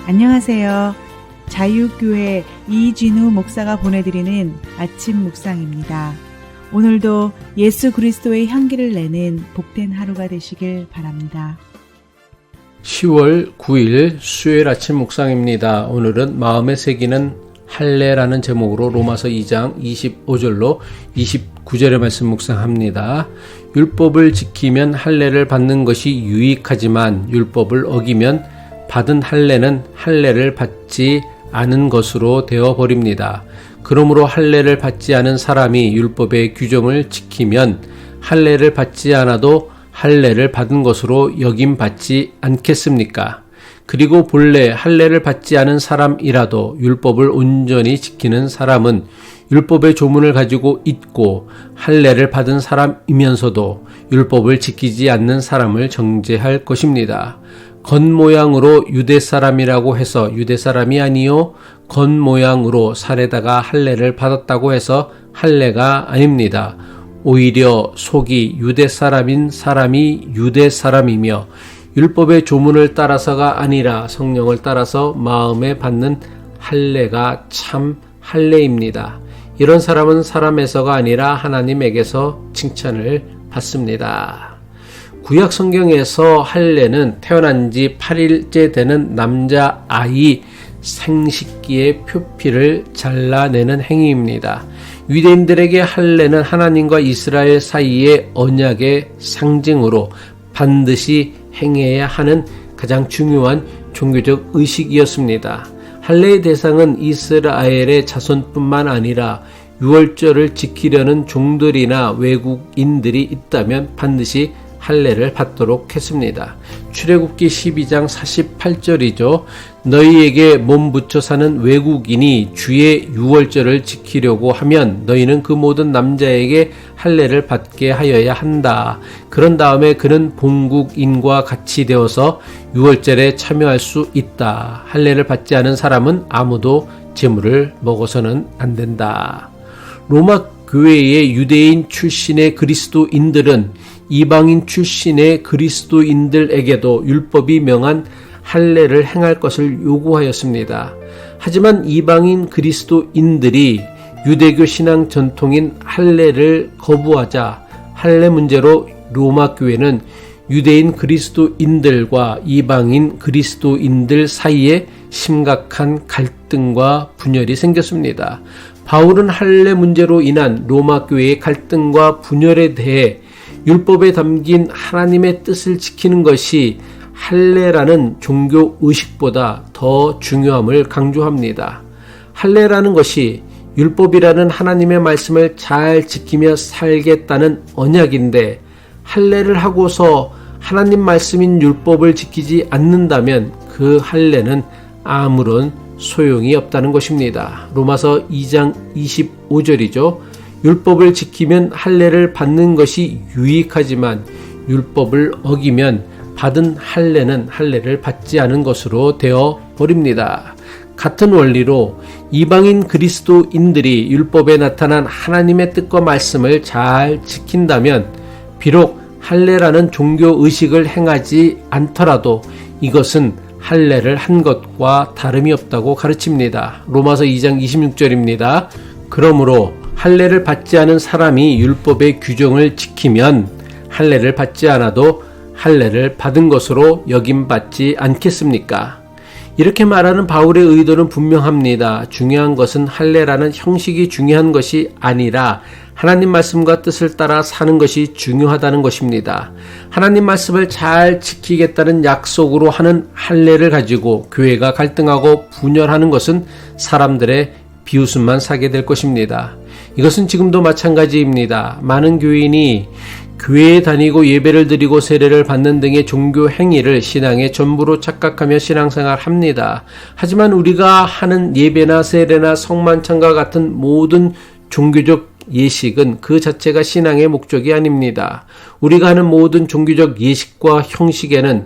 안녕하세요. 자유교회 이진우 목사가 보내드리는 아침 묵상입니다. 오늘도 예수 그리스도의 향기를 내는 복된 하루가 되시길 바랍니다. 10월 9일 수요일 아침 묵상입니다. 오늘은 마음에 새기는 할례라는 제목으로 로마서 2장 25절로 29절의 말씀 묵상합니다. 율법을 지키면 할례를 받는 것이 유익하지만 율법을 어기면 받은 할례는 할례를 받지 않은 것으로 되어버립니다. 그러므로 할례를 받지 않은 사람이 율법의 규정을 지키면 할례를 받지 않아도 할례를 받은 것으로 여김받지 않겠습니까? 그리고 본래 할례를 받지 않은 사람이라도 율법을 온전히 지키는 사람은 율법의 조문을 가지고 있고 할례를 받은 사람이면서도 율법을 지키지 않는 사람을 정죄할 것입니다. 겉모양으로 유대 사람이라고 해서 유대 사람이 아니요 겉모양으로 살에다가 할례를 받았다고 해서 할례가 아닙니다. 오히려 속이 유대 사람인 사람이 유대 사람이며 율법의 조문을 따라서가 아니라 성령을 따라서 마음에 받는 할례가 참 할례입니다. 이런 사람은 사람에서가 아니라 하나님에게서 칭찬을 받습니다. 구약 성경에서 할례는 태어난 지 8일째 되는 남자 아이 생식기의 표피를 잘라내는 행위입니다. 유대인들에게 할례는 하나님과 이스라엘 사이의 언약의 상징으로 반드시 행해야 하는 가장 중요한 종교적 의식이었습니다. 할례의 대상은 이스라엘의 자손뿐만 아니라 유월절을 지키려는 종들이나 외국인들이 있다면 반드시 할례를 받도록 했습니다. 출애굽기 12장 48절이죠. 너희에게 몸 붙여 사는 외국인이 주의 유월절을 지키려고 하면 너희는 그 모든 남자에게 할례를 받게 하여야 한다. 그런 다음에 그는 본국인과 같이 되어서 유월절에 참여할 수 있다. 할례를 받지 않은 사람은 아무도 제물을 먹어서는 안 된다. 로마 교회의 유대인 출신의 그리스도인들은 이방인 출신의 그리스도인들에게도 율법이 명한 할례를 행할 것을 요구하였습니다. 하지만 이방인 그리스도인들이 유대교 신앙 전통인 할례를 거부하자 할례 문제로 로마 교회는 유대인 그리스도인들과 이방인 그리스도인들 사이에 심각한 갈등과 분열이 생겼습니다. 바울은 할례 문제로 인한 로마 교회의 갈등과 분열에 대해 율법에 담긴 하나님의 뜻을 지키는 것이 할례라는 종교 의식보다 더 중요함을 강조합니다. 할례라는 것이 율법이라는 하나님의 말씀을 잘 지키며 살겠다는 언약인데 할례를 하고서 하나님 말씀인 율법을 지키지 않는다면 그 할례는 아무런 소용이 없다는 것입니다. 로마서 2장 25절이죠. 율법을 지키면 할례를 받는 것이 유익하지만 율법을 어기면 받은 할례는 할례를 받지 않은 것으로 되어 버립니다. 같은 원리로 이방인 그리스도인들이 율법에 나타난 하나님의 뜻과 말씀을 잘 지킨다면 비록 할례라는 종교 의식을 행하지 않더라도 이것은 할례를 한 것과 다름이 없다고 가르칩니다. 로마서 2장 26절입니다. 그러므로 할례를 받지 않은 사람이 율법의 규정을 지키면 할례를 받지 않아도 할례를 받은 것으로 여김받지 않겠습니까? 이렇게 말하는 바울의 의도는 분명합니다. 중요한 것은 할례라는 형식이 중요한 것이 아니라 하나님 말씀과 뜻을 따라 사는 것이 중요하다는 것입니다. 하나님 말씀을 잘 지키겠다는 약속으로 하는 할례를 가지고 교회가 갈등하고 분열하는 것은 사람들의 비웃음만 사게 될 것입니다. 이것은 지금도 마찬가지입니다. 많은 교인이 교회에 다니고 예배를 드리고 세례를 받는 등의 종교 행위를 신앙의 전부로 착각하며 신앙생활 합니다. 하지만 우리가 하는 예배나 세례나 성만찬과 같은 모든 종교적 예식은 그 자체가 신앙의 목적이 아닙니다. 우리가 하는 모든 종교적 예식과 형식에는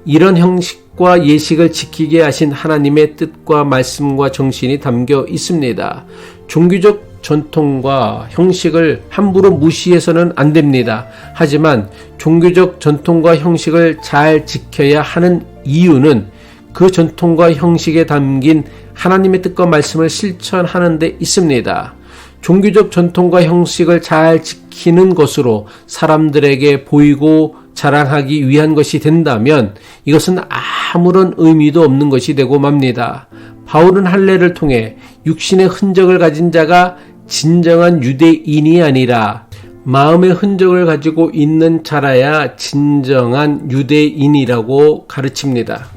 이런 형식과 예식을 지키게 하신 하나님의 뜻과 말씀과 정신이 담겨 있습니다. 종교적 전통과 형식을 함부로 무시해서는 안 됩니다. 하지만 종교적 전통과 형식을 잘 지켜야 하는 이유는 그 전통과 형식에 담긴 하나님의 뜻과 말씀을 실천하는 데 있습니다. 종교적 전통과 형식을 잘 지키는 것으로 사람들에게 보이고 자랑하기 위한 것이 된다면 이것은 아무런 의미도 없는 것이 되고 맙니다. 바울은 할례를 통해 육신의 흔적을 가진 자가 진정한 유대인이 아니라 마음의 흔적을 가지고 있는 자라야 진정한 유대인이라고 가르칩니다.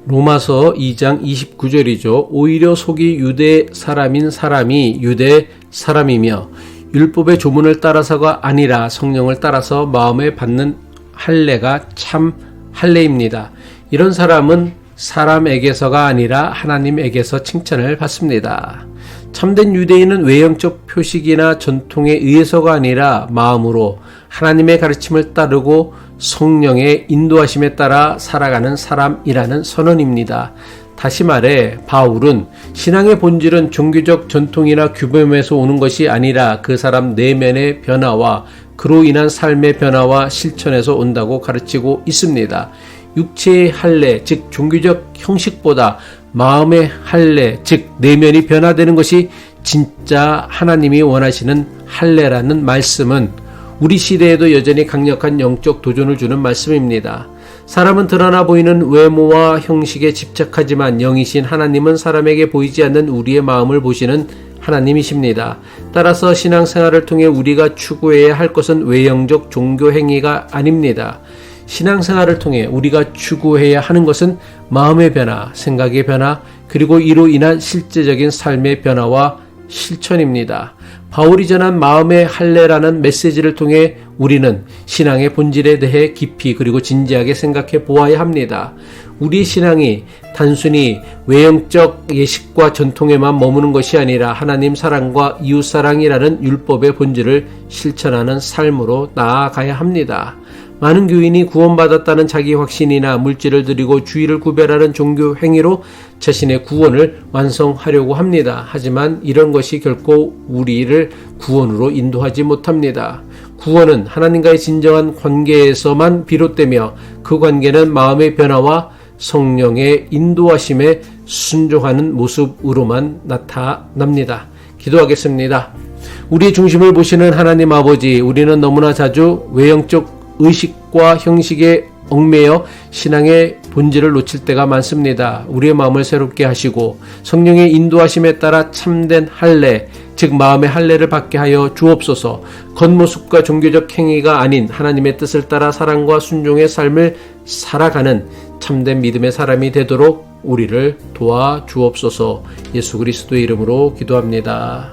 로마서 2장 29절이죠. 오히려 속이 유대 사람인 사람이 유대 사람이며 율법의 조문을 따라서가 아니라 성령을 따라서 마음에 받는 할례가 참 할례입니다. 이런 사람은 사람에게서가 아니라 하나님에게서 칭찬을 받습니다. 참된 유대인은 외형적 표식이나 전통에 의해서가 아니라 마음으로 하나님의 가르침을 따르고 성령의 인도하심에 따라 살아가는 사람이라는 선언입니다. 다시 말해 바울은 신앙의 본질은 종교적 전통이나 규범에서 오는 것이 아니라 그 사람 내면의 변화와 그로 인한 삶의 변화와 실천에서 온다고 가르치고 있습니다. 육체의 할례, 즉 종교적 형식보다 마음의 할례, 즉 내면이 변화되는 것이 진짜 하나님이 원하시는 할례라는 말씀은 우리 시대에도 여전히 강력한 영적 도전을 주는 말씀입니다. 사람은 드러나 보이는 외모와 형식에 집착하지만 영이신 하나님은 사람에게 보이지 않는 우리의 마음을 보시는 하나님이십니다. 따라서 신앙생활을 통해 우리가 추구해야 할 것은 외형적 종교 행위가 아닙니다. 신앙생활을 통해 우리가 추구해야 하는 것은 마음의 변화, 생각의 변화, 그리고 이로 인한 실제적인 삶의 변화와 실천입니다. 바울이 전한 마음의 할례라는 메시지를 통해 우리는 신앙의 본질에 대해 깊이 그리고 진지하게 생각해 보아야 합니다. 우리의 신앙이 단순히 외형적 예식과 전통에만 머무는 것이 아니라 하나님 사랑과 이웃 사랑이라는 율법의 본질을 실천하는 삶으로 나아가야 합니다. 많은 교인이 구원받았다는 자기 확신이나 물질을 드리고 주의를 구별하는 종교 행위로 자신의 구원을 완성하려고 합니다. 하지만 이런 것이 결코 우리를 구원으로 인도하지 못합니다. 구원은 하나님과의 진정한 관계에서만 비롯되며 그 관계는 마음의 변화와 성령의 인도하심에 순종하는 모습으로만 나타납니다. 기도하겠습니다. 우리의 중심을 보시는 하나님 아버지, 우리는 너무나 자주 외형적 의식과 형식에 얽매여 신앙의 본질을 놓칠 때가 많습니다. 우리의 마음을 새롭게 하시고 성령의 인도하심에 따라 참된 할례, 즉 마음의 할례를 받게 하여 주옵소서. 겉모습과 종교적 행위가 아닌 하나님의 뜻을 따라 사랑과 순종의 삶을 살아가는 참된 믿음의 사람이 되도록 우리를 도와주옵소서. 예수 그리스도의 이름으로 기도합니다.